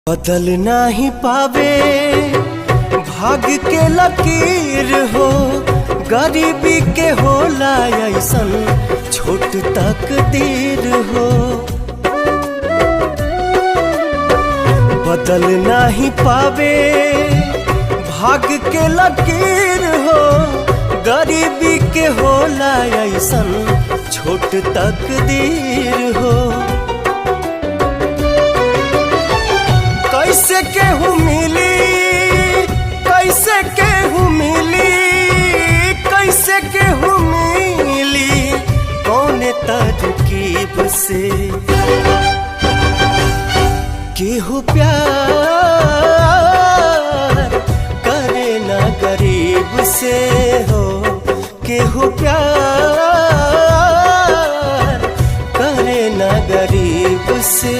बदल नहीं पावे भाग्य के लकीर हो, गरीबी के होला ऐसन छोट तकदीर हो। बदल नहीं पावे भाग्य के लकीर हो, गरीबी के होला ऐसन छोट तकदीर हो। कैसे केहू मिली, कैसे केहू मिली, कैसे केहू मिली कौन तरकीब से। केहू प्यार करे ना गरीब से हो, केहू प्यार करे ना गरीब से।